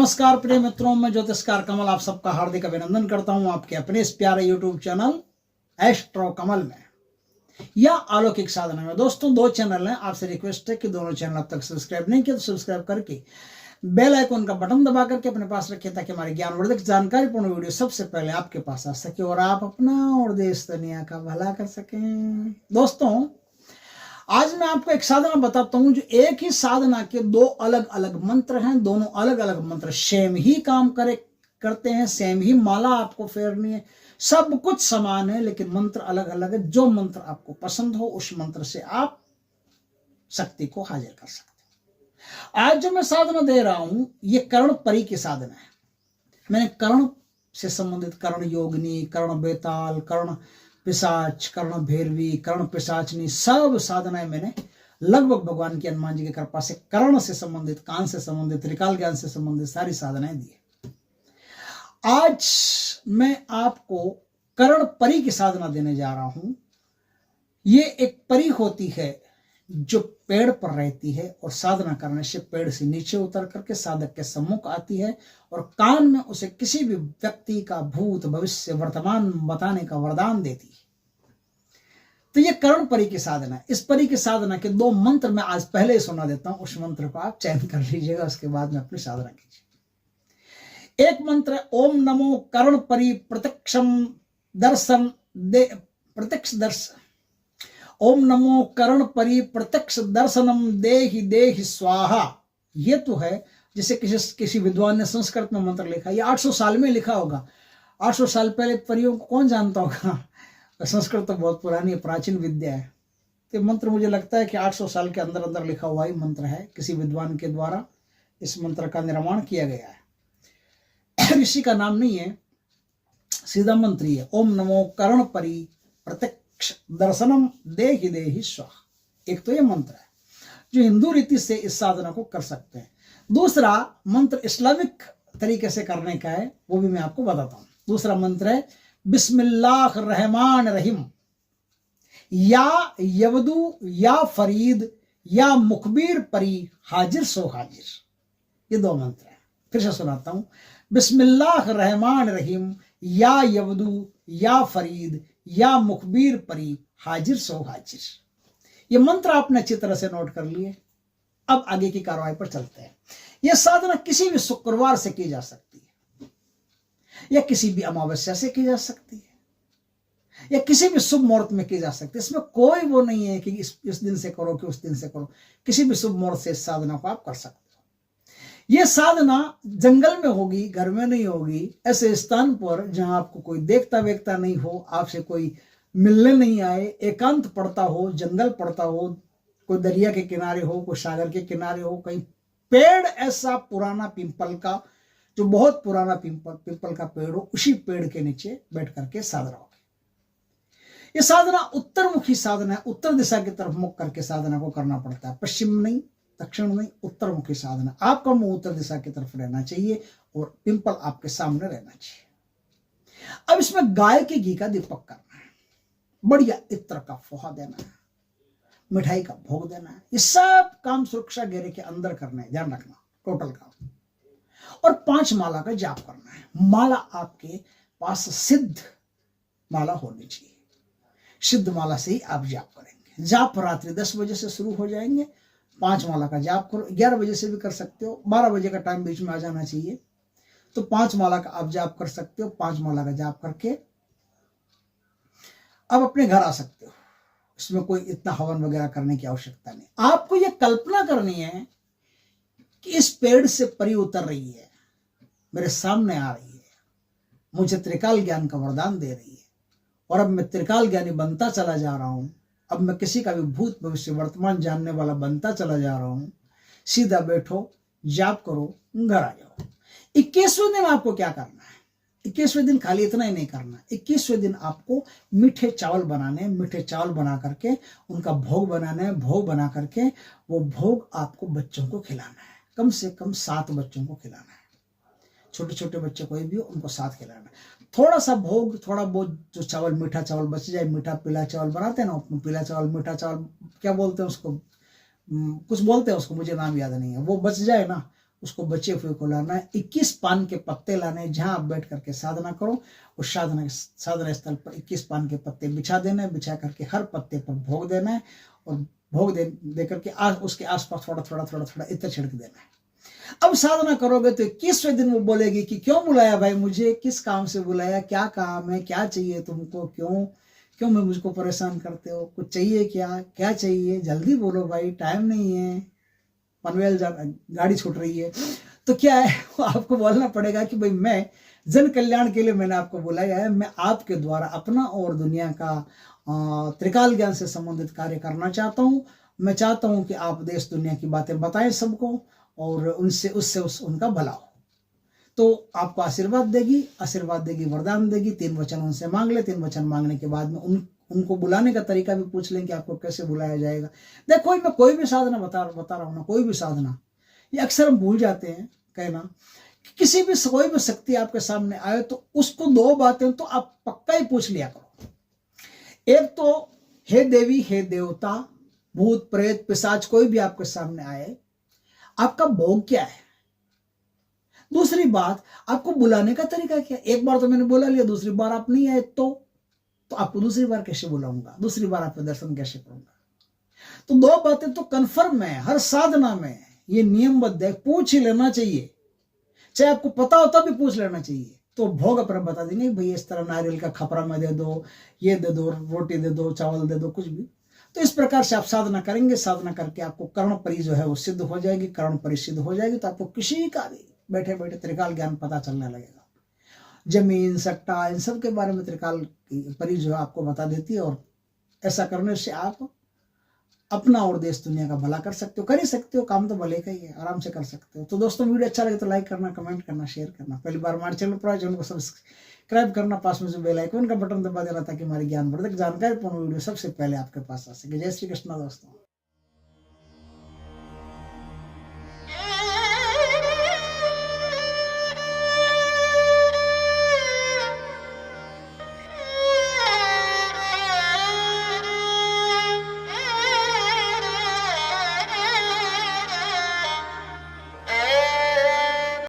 नमस्कार प्रिय मित्रों, मैं ज्योतिषकार कमल आप सबका हार्दिक अभिनंदन करता हूं आपके अपने इस प्यारे यूट्यूब चैनल एस्ट्रो कमल में या अलौकिक साधना में। दोस्तों, दो चैनल हैं, आपसे रिक्वेस्ट है कि दोनों चैनल अब तक सब्सक्राइब नहीं किया तो सब्सक्राइब करके बेल आइकन का बटन दबा करके अपने पास रखिए ताकि हमारी ज्ञानवर्धक जानकारीपूर्ण वीडियो सबसे पहले आपके पास आ सके और आप अपना और देश दुनिया का भला कर सकें। दोस्तों, आज मैं आपको एक साधना बताता हूं जो एक ही साधना के दो अलग अलग मंत्र हैं। दोनों अलग अलग मंत्र सेम ही काम करते हैं, सेम ही माला आपको फेरनी है, सब कुछ समान है, लेकिन मंत्र अलग अलग है। जो मंत्र आपको पसंद हो उस मंत्र से आप शक्ति को हाजिर कर सकते हैं। आज जो मैं साधना दे रहा हूं ये कर्ण परी की साधना है। मैंने कर्ण से संबंधित कर्ण योगिनी, कर्ण बेताल, कर्ण पिशाच, कर्ण भैरवी, कर्ण पिशाचनी, सब साधनाएं मैंने लगभग भगवान की हनुमान जी की कृपा से कर्ण से संबंधित, कान से संबंधित, त्रिकाल ज्ञान से संबंधित सारी साधनाएं दी है। आज मैं आपको कर्ण परी की साधना देने जा रहा हूं। ये एक परी होती है जो पेड़ पर रहती है और साधना करने से पेड़ से नीचे उतर करके साधक के सम्मुख आती है और कान में उसे किसी भी व्यक्ति का भूत भविष्य वर्तमान बताने का वरदान देती है। तो ये कर्ण परी की साधना है। इस परी की साधना के दो मंत्र मैं आज पहले ही सुना देता हूं, उस मंत्र को आप चयन कर लीजिएगा, उसके बाद में अपनी साधना कीजिए। एक मंत्र है ओम नमो कर्ण परी प्रत्यक्षम दर्शन दे प्रत्यक्ष दर्शन। ओम नमो कर्ण परी प्रत्यक्ष दर्शनम देहि देहि स्वाहा। ये तो है जैसे किसी विद्वान ने संस्कृत में मंत्र लिखा, ये 800 साल में लिखा होगा। 800 साल पहले परियों को कौन जानता होगा? संस्कृत तो बहुत पुरानी प्राचीन विद्या है। तो मंत्र मुझे लगता है कि 800 साल के अंदर अंदर लिखा हुआ ही मंत्र है। किसी विद्वान के द्वारा इस मंत्र का निर्माण किया गया है। ऋषि का नाम नहीं है, सीधा मंत्र ही है। ओम नमो कर्ण परी प्रत्यक्ष दर्शनम देहि देहि स्वाहा। एक तो ये मंत्र है जो हिंदू रीति से इस साधना को कर सकते हैं। दूसरा मंत्र इस्लामिक तरीके से करने का है, वो भी मैं आपको बताता हूं। दूसरा मंत्र है बिस्मिल्लाह रहमान रहीम। या यवदू या फरीद या मुखबिर परी हाजिर सो हाजिर। ये दो मंत्र हैं, फिर से सुनाता हूं। बिस्मिल्लाह रहमान रहीम या यवदू या फरीद या मुखबिर परी हाजिर सो हाजिर। ये मंत्र आपने अच्छी तरह से नोट कर लिए। अब आगे की कार्रवाई पर चलते हैं। यह साधना किसी भी शुक्रवार से की जा सकती है या किसी भी अमावस्या से की जा सकती है या किसी भी शुभ मुहूर्त में की जा सकती है। इसमें कोई वो नहीं है कि इस दिन से करो कि उस दिन से करो। किसी भी शुभ मुहूर्त से इस साधना को आप कर सकते हो। यह साधना जंगल में होगी, घर में नहीं होगी। ऐसे स्थान पर जहां आपको कोई देखता वेखता नहीं हो, आपसे कोई मिलने नहीं आए, एकांत पड़ता हो, जंगल पड़ता हो, कोई दरिया के किनारे हो, कोई सागर के किनारे हो, कहीं पेड़ ऐसा पुराना पीपल का, जो बहुत पुराना पीपल का पेड़ हो, उसी पेड़ के नीचे बैठ करके साधना होगी। यह साधना उत्तरमुखी साधना है। उत्तर दिशा की तरफ मुख करके साधना को करना पड़ता है, पश्चिम नहीं, दक्षिण नहीं, उत्तरमुखी साधना। आपका मुंह उत्तर दिशा की तरफ रहना चाहिए और पिंपल आपके सामने रहना चाहिए। अब इसमें गाय के घी का दीपक करना है, बढ़िया इत्र का फोहा देना है, मिठाई का भोग देना है। ये सब काम सुरक्षा घेरे के अंदर करना है, ध्यान रखना, टोटल काम। और 5 माला का जाप करना है। माला आपके पास सिद्ध माला होनी चाहिए। सिद्ध माला से ही आप जाप करेंगे। जाप रात्रि 10 बजे से शुरू हो जाएंगे। 5 माला का जाप करो। 11 बजे से भी कर सकते हो, 12 बजे का टाइम बीच में आ जाना चाहिए। तो 5 माला का आप जाप कर सकते हो। 5 माला का जाप करके अब अपने घर आ सकते हो। इसमें कोई इतना हवन वगैरह करने की आवश्यकता नहीं। आपको यह कल्पना करनी है कि इस पेड़ से परी उतर रही है, मेरे सामने आ रही है, मुझे त्रिकाल ज्ञान का वरदान दे रही है और अब मैं त्रिकाल ज्ञानी बनता चला जा रहा हूं। अब मैं किसी का भी भूत भविष्य वर्तमान जानने वाला बनता चला जा रहा हूं। सीधा बैठो, जाप करो, घर आ जाओ। 21वें दिन आपको क्या करना है? 21वें दिन खाली इतना ही नहीं करना। 21वें दिन आपको मीठे चावल बनाने, मीठे चावल बना करके उनका भोग बनाना है। भोग बना करके वो भोग आपको बच्चों को खिलाना है। कम से कम 7 बच्चों को खिलाना है। छोटे छोटे बच्चे कोई भी हो, उनको 7 खिलाना है। थोड़ा सा भोग, थोड़ा बहुत जो चावल, मीठा चावल बच जाए, मीठा पीला चावल बनाते हैं ना, पीला चावल, मीठा चावल क्या बोलते हैं उसको, कुछ बोलते हैं उसको, मुझे नाम याद नहीं है। वो बच जाए ना, उसको बचे हुए को लाना है। 21 पान के पत्ते लाने हैं, जहां आप बैठ करके साधना करो उस साधना स्थल पर 21 पान के पत्ते बिछा देना है। बिछा करके हर पत्ते पर भोग देना है और भोग दे करके उसके आसपास थोड़ा थोड़ा थोड़ा थोड़ा इत्र छिड़क देना है। अब साधना करोगे तो 21वें दिन वो बोलेगी कि क्यों बुलाया भाई मुझे, किस काम से बुलाया, क्या काम है, क्या चाहिए तुमको, क्यों मैं मुझको परेशान करते हो, कुछ चाहिए क्या चाहिए, जल्दी बोलो भाई, टाइम नहीं है, पनवेल गाड़ी छूट रही है। तो क्या है, आपको बोलना पड़ेगा कि भाई मैं जन कल्याण के लिए मैंने आपको बुलाया है। मैं आपके द्वारा अपना और दुनिया का त्रिकाल ज्ञान से संबंधित कार्य करना चाहता हूँ। मैं चाहता हूँ कि आप देश दुनिया की बातें बताएं सबको और उनका भला हो। तो आपको आशीर्वाद देगी, वरदान देगी। 3 वचन उनसे मांग ले। 3 वचन मांगने के बाद में उनको बुलाने का तरीका भी पूछ लें कि आपको कैसे बुलाया जाएगा। देखो मैं कोई भी साधना बता रहा हूँ ना, कोई भी साधना, ये अक्सर हम भूल जाते हैं कहना। कोई भी शक्ति आपके सामने आए तो उसको 2 बातें तो आप पक्का ही पूछ लिया करो। एक तो हे देवी, हे देवता, भूत प्रेत पिशाच कोई भी आपके सामने आए, आपका भोग क्या है। दूसरी बात, आपको बुलाने का तरीका क्या है। एक बार तो मैंने बुला लिया, दूसरी बार आप नहीं आए तो आपको दूसरी बार कैसे बुलाऊंगा, दूसरी बार आपको दर्शन कैसे करूंगा। तो 2 बातें तो कन्फर्म है, हर साधना में ये नियमबद्ध है, पूछ ही लेना चाहिए। चाहे आपको पता हो तब भी पूछ लेना चाहिए। तो भोग अपना बता देंगे भाई इस तरह नारियल का खपरा में दे दो, ये दे दो, रोटी दे दो, चावल दे दो, कुछ भी। तो इस प्रकार से आप साधना करेंगे। साधना करके आपको कर्ण परी जो है वो सिद्ध हो जाएगी। कर्ण परी सिद्ध हो जाएगी तो आपको किसी का भी बैठे बैठे त्रिकाल ज्ञान पता चलने लगेगा। जमीन सट्टा इन सब के बारे में त्रिकाल परी जो है आपको बता देती है। और ऐसा करने से आप अपना और देश दुनिया का भला कर सकते हो, कर ही सकते हो। काम तो भले का ही है, आराम से कर सकते हो। तो दोस्तों वीडियो अच्छा लगे तो लाइक करना, कमेंट करना, शेयर करना। पहली बार हमारे चैनल पर आए चैनल को सब्सक्राइब करना, पास में जो बेल आइकन का बटन दबा देना ताकि हमारी ज्ञानवर्धक जानकारीपूर्ण वीडियो सबसे पहले आपके पास आ सके। जय श्री कृष्ण दोस्तों।